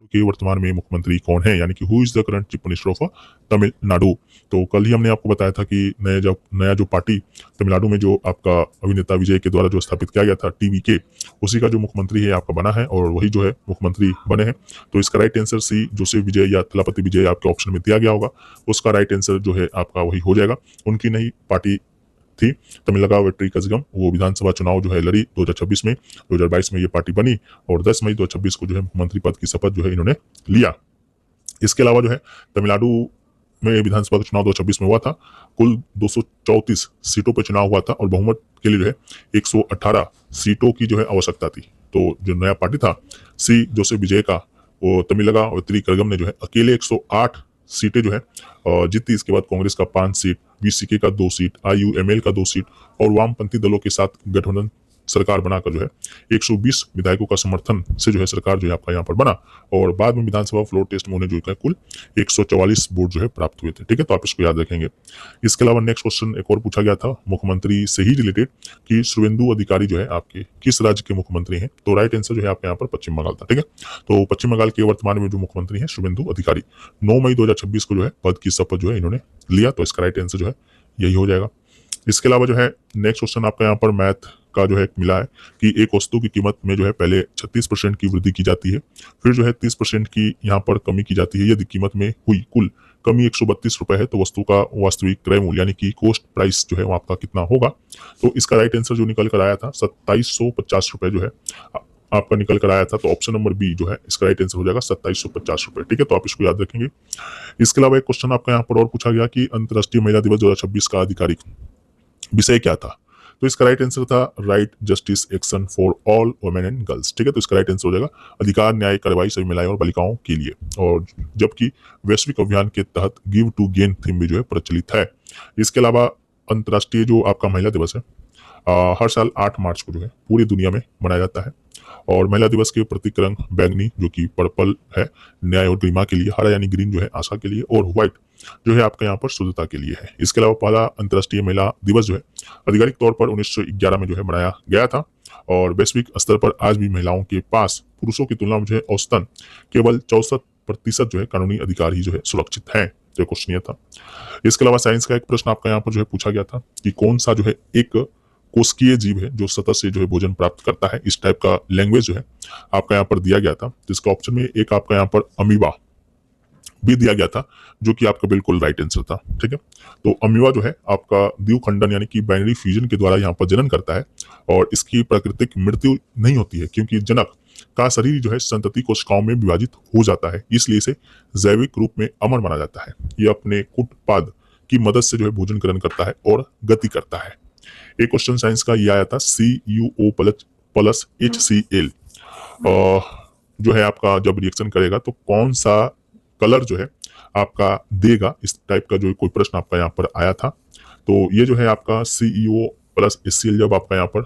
के वर्तमान में मुख्यमंत्री कौन है, यानी कि who is the current chief minister of Tamil Nadu. तो कल ही हमने आपको बताया था कि नया जो पार्टी तमिलनाडु में जो आपका अभिनेता विजय के द्वारा जो स्थापित किया गया था TVK, उसी का जो मुख्यमंत्री है आपका बना है और वही जो है मुख्यमंत्री बने हैं। तो इसका राइट आंसर सी जोसेफ विजय या थलापति विजय आपके ऑप्शन में दिया गया होगा, उसका राइट आंसर जो है आपका वही हो जाएगा। उनकी नई पार्टी थी तमिलगा वेट्री कजगम, वो विधानसभा चुनाव जो है लड़ी 2026 में, 2022 में ये पार्टी बनी और 10 मई 2026 को जो है मुख्यमंत्री पद की शपथ जो है इन्होंने लिया। इसके अलावा जो है तमिलनाडु में विधानसभा का चुनाव 2026 में हुआ था, कुल 234 सीटों पर चुनाव हुआ था और बहुमत के लिए जो है 118 सीटों की जो है आवश्यकता थी। तो जो नया पार्टी था सी जोसेफ विजय का, वो तमिलगा वेट्री कजगम ने जो है अकेले 108 सीटें जो है जीती। इसके बाद कांग्रेस का 5 सीट, VCK का 2 सीट, IUML का 2 सीट और वामपंथी दलों के साथ गठबंधन सरकार बनाकर जो है 120 विधायकों का समर्थन से जो है सरकार जो है आपका यहाँ पर बना और बाद में विधानसभा फ्लोर टेस्ट में उन्हें जो है कुल 144 वोट जो है प्राप्त हुए थे। ठीक है, तो आप इसको याद रखेंगे। इसके अलावा नेक्स्ट क्वेश्चन एक और पूछा गया था मुख्यमंत्री से ही रिलेटेड कि शुभेंदु अधिकारी जो है आपके किस राज्य के मुख्यमंत्री हैं। तो राइट आंसर जो है आपके यहाँ पर पश्चिम बंगाल था। ठीक है, तो पश्चिम बंगाल के वर्तमान में जो मुख्यमंत्री है शुभेंदु अधिकारी, 9 मई 2026 को जो है पद की शपथ जो है इन्होंने लिया। तो इसका राइट आंसर जो है यही हो जाएगा। इसके अलावा जो है नेक्स्ट क्वेश्चन आपका यहाँ पर मैथ का जो है मिला है कि एक वस्तु की कीमत में जो है पहले 36% की वृद्धि की जाती है, फिर जो है 30% की यहाँ पर कमी की जाती है। यदि कीमत में हुई कुल कमी 132 रुपए है तो वस्तु का वास्तविक क्रय मूल्य यानी कि कॉस्ट प्राइस जो है वो आपका कितना होगा। तो इसका राइट आंसर जो निकल कर आया था 2750 रुपए जो है आपका निकल कर आया था। तो ऑप्शन नंबर बी जो है इसका राइट आंसर हो जाएगा 2750 रुपए। ठीक है, तो आप इसको याद रखेंगे। इसके अलावा एक क्वेश्चन आपका यहाँ पर और पूछा गया कि अंतर्राष्ट्रीय महिला दिवस 2026 का आधिकारिक विषय क्या था। तो इसका राइट आंसर था right justice action for all women and girls. ठीक है, तो इसका राइट आंसर हो जाएगा अधिकार न्याय कार्रवाई सभी महिलाएं और बालिकाओं के लिए, और जबकि वैश्विक अभियान के तहत गिव टू गेन थीम भी जो है प्रचलित है। इसके अलावा अंतर्राष्ट्रीय जो आपका महिला दिवस है हर साल 8 मार्च को जो है पूरी दुनिया में मनाया जाता है और महिला दिवस के प्रतीक रंग बैंगनी जो कि पर्पल है न्याय और गरिमा के लिए, हरा यानी ग्रीन जो है आशा के लिए और व्हाइट जो है आपका यहाँ पर शुद्धता के लिए है। इसके अलावा पहला अंतर्राष्ट्रीय महिला दिवस जो है आधिकारिक तौर पर 1911 में जो है मनाया गया था और वैश्विक स्तर पर आज भी महिलाओं के पास पुरुषों की तुलना में जो है औसतन केवल 64% जो है कानूनी अधिकार ही जो है सुरक्षित है। जो क्वेश्चन ये था। इसके अलावा साइंस का एक प्रश्न आपका यहाँ पर जो है पूछा गया था कि कौन सा जो है एक कोशिकीय जीव है जो सतह से जो है भोजन प्राप्त करता है। इस टाइप का लैंग्वेज जो है आपका यहाँ पर दिया गया था। तो इसका ऑप्शन में एक आपका यहाँ पर अमीबा भी दिया गया था जो कि आपका बिल्कुल राइट आंसर था। ठीक है, तो अमीबा जो है आपका द्विखंडन यानी कि बाइनरी फ्यूजन के द्वारा यहाँ पर जनन करता है और इसकी प्राकृतिक मृत्यु नहीं होती है क्योंकि जनक का शरीर जो है संतति कोशिकाओं में विभाजित हो जाता है, इसलिए इसे जैविक रूप में अमर माना जाता है। ये अपने कुटपाद की मदद से जो है भोजन ग्रहण करता है और गति करता है। एक क्वेश्चन साइंस का ये आया था CuO प्लस HCl जो है आपका जब रिएक्शन करेगा तो कौन सा कलर जो है आपका देगा। इस टाइप का जो कोई प्रश्न आपका यहाँ पर आया था। तो ये जो है आपका CuO प्लस HCl जब आपका यहाँ पर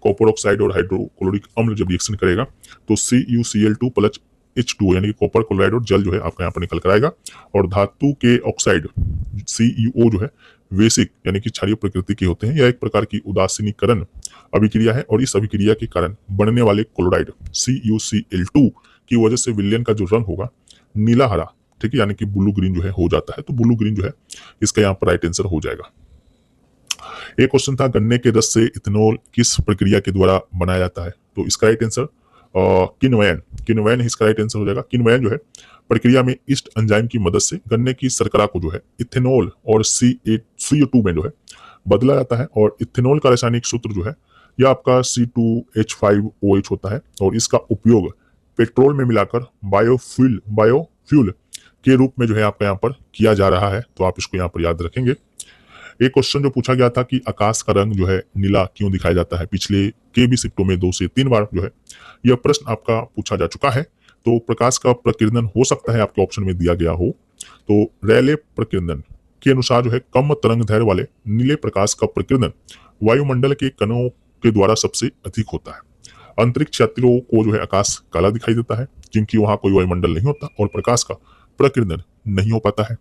कॉपर ऑक्साइड और हाइड्रोक्लोरिक अम्ल जब रिएक्शन करेगा तो CuCl2 प्लस H2 यानी कि कॉपर क्लोराइड और जल जो है आपका यहाँ पर निकल कर आएगा और धातु के ऑक्साइड CuO जो है वेसिक यानी कि क्षारीय प्रकृति के होते हैं। यह एक प्रकार की उदासीनीकरण अभिक्रिया है और इस अभिक्रिया के कारण बनने वाले क्लोराइड CuCl2 की वजह से विलयन का जो रंग होगा नीला हरा, ठीक है, यानी कि ब्लू ग्रीन जो है हो जाता है। तो ब्लू ग्रीन जो है इसका यहाँ पर राइट आंसर हो जाएगा। एक क्वेश्चन था गन्ने के रस से इथेनॉल किस प्रक्रिया के द्वारा बनाया जाता है। तो इसका राइट आंसर किनवैन इसका राइट आंसर हो जाएगा। किनवैन जो है प्रक्रिया में ईस्ट एंजाइम की मदद से गन्ने की शर्करा को जो है इथेनॉल और CO2 में जो है बदला जाता है और इथेनॉल का रासायनिक सूत्र जो है यह आपका C2H5OH होता है और इसका उपयोग पेट्रोल में मिलाकर बायोफ्यूल के रूप में जो है आपका यहाँ पर किया जा रहा है। तो आप इसको यहाँ पर याद रखेंगे। एक क्वेश्चन जो पूछा गया था कि आकाश का रंग जो है नीला क्यों दिखाया जाता है, पिछले के भी शिफ्टों में 2 से 3 बार जो है यह प्रश्न आपका पूछा जा चुका है। तो प्रकाश का प्रकीर्णन हो सकता है आपके ऑप्शन में दिया गया हो तो रैले प्रकीर्णन के अनुसार जो है कम तरंग दैर्घ्य वाले नीले प्रकाश का प्रकीर्णन वायुमंडल के कणों के द्वारा सबसे अधिक होता है। अंतरिक्ष यात्रियों को जो है आकाश काला दिखाई देता है क्योंकि वहां कोई वायुमंडल नहीं होता और प्रकाश का प्रकीर्णन नहीं हो पाता है।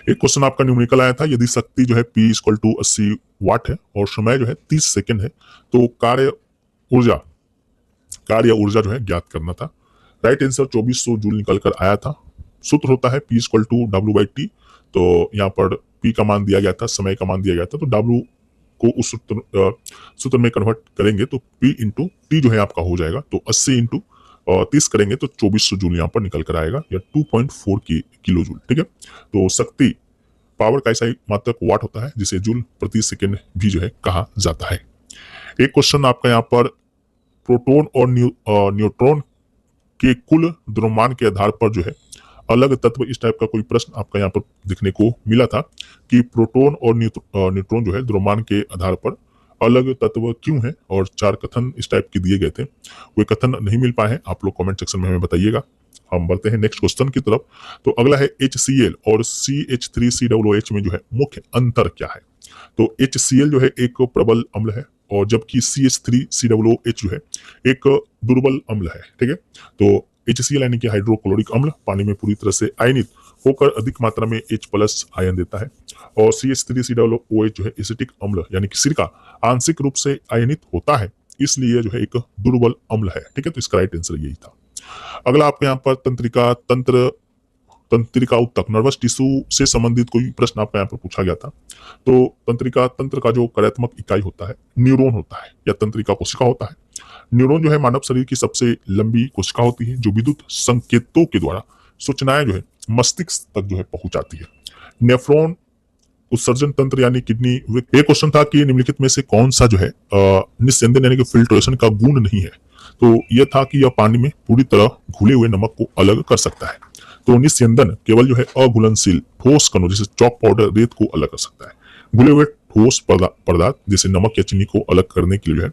एक क्वेश्चन आपका न्यूमेरिकल आया था यदि शक्ति जो है P = 80 वाट है और समय जो है 30 सेकंड है तो कार्य ऊर्जा जो है ज्ञात करना था। राइट आंसर 2400 जूल निकल कर आया था। सूत्र होता है P इक्वल टू W/T। तो यहाँ पर P का मान दिया गया था, समय का मान दिया गया था, तो W को उस सूत्र में कन्वर्ट करेंगे तो P इंटू T जो है आपका हो जाएगा। तो 80 इंटू 30 करेंगे तो 2400 जूल यहाँ पर निकल कर आएगा, या 2.4 किलो जूल। ठीक है, तो शक्ति पावर का ऐसा मात्रक वाट होता है जिसे जूल प्रति सेकेंड भी जो है कहा जाता है। एक क्वेश्चन आपका यहाँ पर प्रोटॉन और न्यूट्रॉन के कुल द्रव्यमान के आधार पर जो है अलग तत्व, इस टाइप का कोई प्रश्न आपका यहाँ पर देखने को मिला था कि प्रोटॉन और न्यूट्रॉन जो है द्रव्यमान के आधार पर अलग तत्व क्यों है, और 4 कथन इस टाइप के दिए गए थे। वे कथन नहीं मिल पाए हैं, आप लोग कमेंट सेक्शन में हमें बताइएगा। हम बढ़ते हैं नेक्स्ट क्वेश्चन की तरफ। तो अगला है HCl और CH3COOH में जो है मुख्य अंतर क्या है। तो HCl जो है एक प्रबल अम्ल है, और जबकि CH3COOH जो है एक दुर्बल अम्ल है। ठीक है, तो HCl यानी कि हाइड्रोक्लोरिक अम्ल पानी में पूरी तरह से आयनित होकर अधिक मात्रा में H+ आयन देता है, और CH3COOH जो है एसिटिक अम्ल यानी कि सिरका आंशिक रूप से आयनित होता है, इसलिए जो है एक दुर्बल अम्ल है। ठीक है, तो इसका राइट आंसर यही था। अगला आपके यहाँ पर तंत्रिका उत्तक नर्वस टिश्यू से संबंधित कोई प्रश्न आपका यहाँ पर पूछा गया था। तो तंत्रिका तंत्र का जो कार्यात्मक इकाई होता है न्यूरॉन होता है, या तंत्रिका कोशिका होता है। न्यूरॉन जो है मानव शरीर की सबसे लंबी कोशिका होती है, जो विद्युत संकेतों के द्वारा सूचनाएं जो है मस्तिष्क तक जो है पहुंचाती है। नेफ्रॉन उत्सर्जन तंत्र यानी किडनी। एक क्वेश्चन था कि निम्नलिखित में से कौन सा जो है निस्यंदन यानी कि फिल्ट्रेशन का गुण नहीं है। तो यह था कि यह पानी में पूरी तरह घुले हुए नमक को अलग कर सकता है। तो निस्यंदन केवल जो है अघुलनशील ठोस कणों जैसे चॉक पाउडर रेत को अलग कर सकता है। घुले हुए ठोस पदार्थ जैसे नमक या चीनी को अलग करने के लिए जो है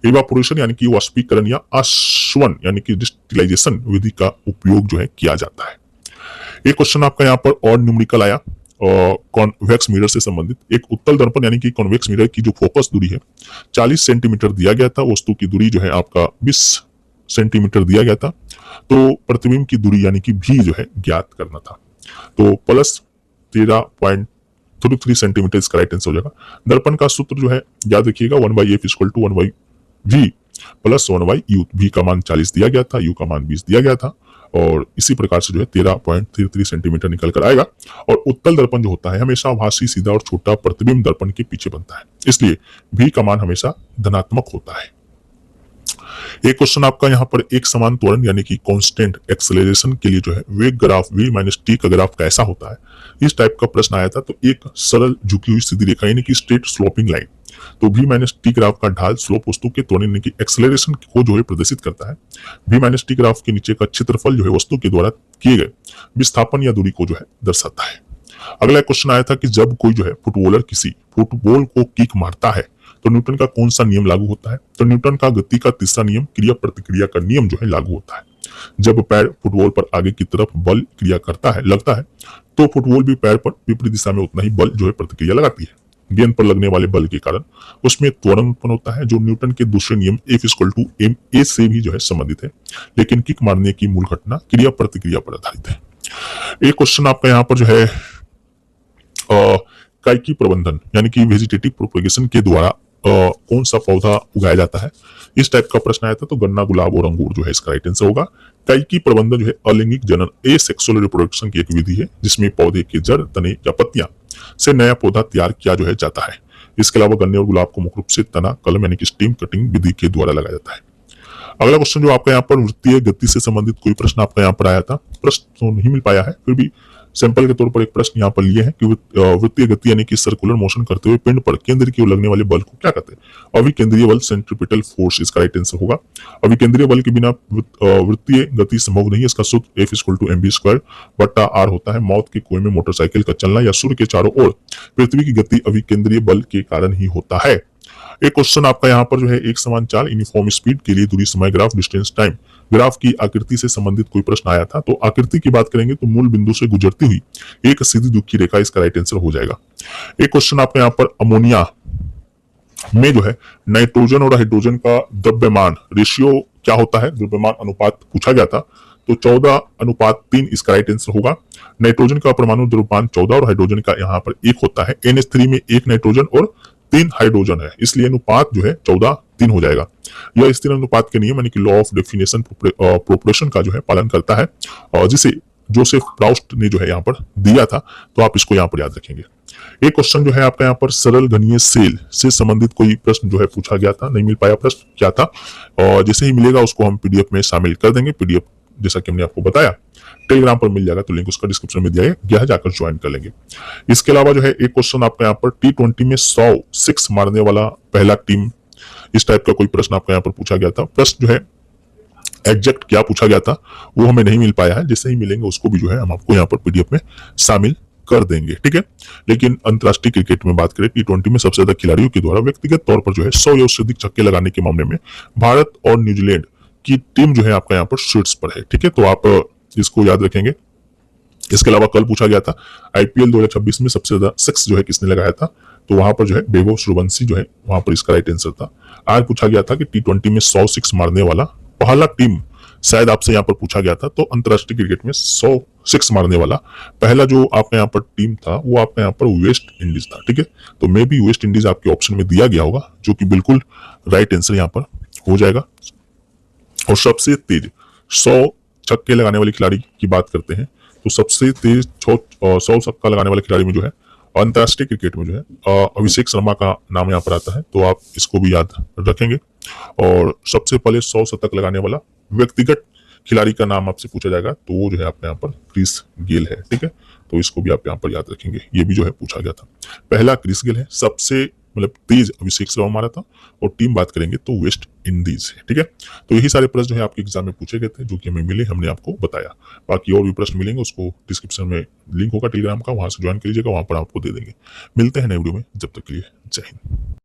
इवापोरेशन यानी कि वाष्पीकरण या आश्वन यानी कि डिस्टिलाइजेशन विधि का उपयोग जो है किया जाता है। एक क्वेश्चन आपका यहाँ पर और न्यूमेरिकल आया कॉन्वेक्स मिरर से संबंधित। एक उत्तल दर्पण यानी कि कॉन्वेक्स मिरर की जो फोकस दूरी है 40 सेंटीमीटर दिया गया था, वस्तु की दूरी जो है आपका 20 सेंटीमीटर दिया गया था। तो प्रतिबिंब की दूरी यानी कि भी जो है ज्ञात करना था। तो प्लस 13.33 सेंटीमीटर इसका राइट आंसर हो जाएगा। दर्पण का सूत्र जो है याद रखिएगा 1/f = 1/v plus 1/u। v का मान 40 दिया गया था, u का मान 20 दिया गया था, और इसी प्रकार से जो है 13.33 सेंटीमीटर निकल कर आएगा। और उत्तल दर्पण जो होता है हमेशा भासी, सीधा और छोटा प्रतिबिंब दर्पण के पीछे बनता है, इसलिए v का मान हमेशा धनात्मक होता है। एक क्वेश्चन आपका यहाँ पर एक समान त्वरण यानी कि कांस्टेंट एक्सेलरेशन के लिए जो है वेग ग्राफ v-t का ग्राफ कैसा होता है, इस टाइप का प्रश्न आया था। तो एक सरल झुकी हुई सीधी रेखा यानी कि स्ट्रेट स्लोपिंग लाइन। तो v-t ग्राफ का ढाल स्लोप वस्तु के त्वरण यानी कि एक्सेलरेशन को जो है प्रदर्शित करता है। v-t ग्राफ के नीचे का क्षेत्रफल जो है वस्तु के द्वारा किए गए विस्थापन या दूरी को जो है दर्शाता है। अगला क्वेश्चन आया था कि जब कोई जो है फुटबॉलर किसी फुटबॉल को किक मारता है तो न्यूटन का कौन सा नियम लागू होता है। तो न्यूटन का गति का तीसरा नियम क्रिया प्रतिक्रिया का नियम जो है लागू होता है। जब पैर फुटबॉल पर आगे की तरफ बल क्रिया करता है लगता है तो फुटबॉल भी पैर पर विपरीत दिशा में उतना ही बल जो है प्रतिक्रिया लगाती है। गेंद पर लगने वाले बल के कारण उसमें त्वरण उत्पन्न होता है, जो न्यूटन के दूसरे नियम F = ma से भी जो है संबंधित है। लेकिन किक मारने की मूल घटना क्रिया प्रतिक्रिया पर आधारित है। एक क्वेश्चन आपका यहाँ पर जो है काइकी प्रबंधन यानी कि वेजिटेटिव प्रोपेगेशन के द्वारा कौन सा पौधा उगाया जाता है, इस टाइप का प्रश्न आया था। तो गन्ना, गुलाब और अंगूर जो है इसका राइट आंसर होगा। काइकी प्रबंधन जो है अलैंगिक जनन एसेक्सुअल रिप्रोडक्शन की एक विधि है जिसमें पौधे के जड़, तने या पत्तियां से नया पौधा तैयार किया जो है जाता है। इसके अलावा गन्ने और गुलाब को मुख्य रूप से तना कलम यानी कि स्टेम कटिंग विधि के द्वारा लगाया जाता है। अगला क्वेश्चन जो आपका यहाँ पर वृत्तीय गति से संबंधित कोई प्रश्न आपका यहाँ पर आया था। प्रश्न तो नहीं मिल पाया है, फिर भी सैंपल के तौर पर एक प्रश्न यहाँ पर लिए हैं कि वृत्तीय गति यानी कि सर्कुलर मोशन करते हुए पिंड पर केंद्र की ओर लगने वाले बल को क्या कहते हैं। अभिकेंद्रीय बल सेंट्रीपिटल फोर्स इसका राइट आंसर होगा। अभिकेंद्रीय बल के बिना वृत्तीय गति संभव नहीं है। इसका सूत्र F = mv²/r होता है। मौत के कुएं में मोटरसाइकिल का चलना या सूर्य के चारों ओर पृथ्वी की गति अभिकेंद्रीय बल के कारण ही होता है। एक क्वेश्चन आपका यहाँ पर जो है एक समान चाल यूनिफॉर्म स्पीड के लिए दूरी, समय ग्राफ, डिस्टेंस टाइम ग्राफ की आकृति से संबंधित कोई प्रश्न आया था। तो आकृति की बात करेंगे तो मूल बिंदु से गुजरती हुई एक सीधी दुखी रेखा इसका राइट आंसर हो जाएगा। एक क्वेश्चन आपका यहाँ पर अमोनिया में जो है नाइट्रोजन और हाइड्रोजन का द्रव्यमान रेशियो क्या होता है, द्रव्यमान अनुपात पूछा गया था। तो 14:3 इसका राइट आंसर होगा। नाइट्रोजन का परमाणु द्रव्यमान 14 और हाइड्रोजन का यहाँ पर 1 होता है। NH3 में 1 नाइट्रोजन और 3 हाइड्रोजन है, इसलिए अनुपात जो है 14:3 हो जाएगा। यह स्थिर अनुपात के नियम यानी कि लॉ ऑफ डेफिनेशन प्रोपोर्शन का जो है पालन करता है, और जिसे जोसेफ प्राउस्ट ने जो है यहाँ पर दिया था, तो आप इसको यहाँ पर याद रखेंगे। एक क्वेश्चन जो है आपका यहाँ पर सरल घनीय सेल से संबंधित कोई प्रश्न जो है पूछा गया था, नहीं मिल पाया प्रश्न क्या था, और जैसे ही मिलेगा उसको हम पीडीएफ में शामिल कर देंगे। पीडीएफ जैसा कि हमने आपको बताया टेलीग्राम पर मिल जाएगा, तो लिंक उसका डिस्क्रिप्शन में दिया गया है, जाकर ज्वाइन कर लेंगे। इसके अलावा जो है एक क्वेश्चन आपका यहाँ पर T20 में 100 सिक्स मारने वाला पहला टीम, इस टाइप का कोई प्रश्न आपका यहाँ पर पूछा गया था। प्रश्न जो है एग्जैक्ट क्या पूछा गया था वो हमें नहीं मिल पाया है, जैसे ही मिलेंगे उसको भी जो है हम आपको यहाँ पर पीडीएफ में शामिल कर देंगे, ठीक है। लेकिन अंतरराष्ट्रीय क्रिकेट में बात करें, T20 में सबसे ज्यादा खिलाड़ियों के द्वारा व्यक्तिगत तौर पर जो है 100 या उससे अधिक छक्के लगाने के मामले में भारत और न्यूजीलैंड की टीम जो है आपका यहाँ पर शीर्ष पर है, ठीक है। तो आप इसको याद रखेंगे। इसके अलावा कल पूछा गया था आईपीएल 2026 में सबसे ज्यादा सिक्स जो है किसने लगाया था, तो वहां पर जो है वैभव सूर्यवंशी जो है वहां पर इसका राइट आंसर था। आज पूछा गया था कि T20 में 100 सिक्स मारने वाला पहला टीम, शायद आपसे यहाँ पर पूछा गया था, तो अंतरराष्ट्रीय क्रिकेट में 100 सिक्स मारने वाला पहला जो आपका यहाँ पर टीम था वो आपका यहाँ पर वेस्ट इंडीज था, ठीक है। तो मे भी वेस्ट इंडीज आपके ऑप्शन में दिया गया होगा, जो कि बिल्कुल राइट आंसर यहाँ पर हो जाएगा। और सबसे तेज 100 छक्के लगाने वाले खिलाड़ी की बात करते हैं, तो सबसे तेज 100 छक्का लगाने वाले खिलाड़ी में जो है अंतरराष्ट्रीय क्रिकेट में जो है अभिषेक शर्मा का नाम यहाँ पर आता है, तो आप इसको भी याद रखेंगे। और सबसे पहले 100 शतक लगाने वाला व्यक्तिगत खिलाड़ी का नाम आपसे पूछा जाएगा, तो वो जो है आपके यहाँ पर क्रिस गेल है, ठीक है। तो इसको भी आप यहाँ पर याद रखेंगे, ये भी जो है पूछा गया था। पहला क्रिस गेल है, सबसे मतलब तेज अभिषेक शर्मा मारा था, और टीम बात करेंगे तो वेस्ट इंडीज है, ठीक है। तो यही सारे प्रश्न जो है आपके एग्जाम में पूछे गए थे, जो कि हमें मिले, हमने आपको बताया। बाकी और भी प्रश्न मिलेंगे, उसको डिस्क्रिप्शन में लिंक होगा टेलीग्राम का, वहां से ज्वाइन कर लीजिएगा, वहां पर आपको दे देंगे। मिलते हैं नए वीडियो में, जब तक के लिए जय हिंद।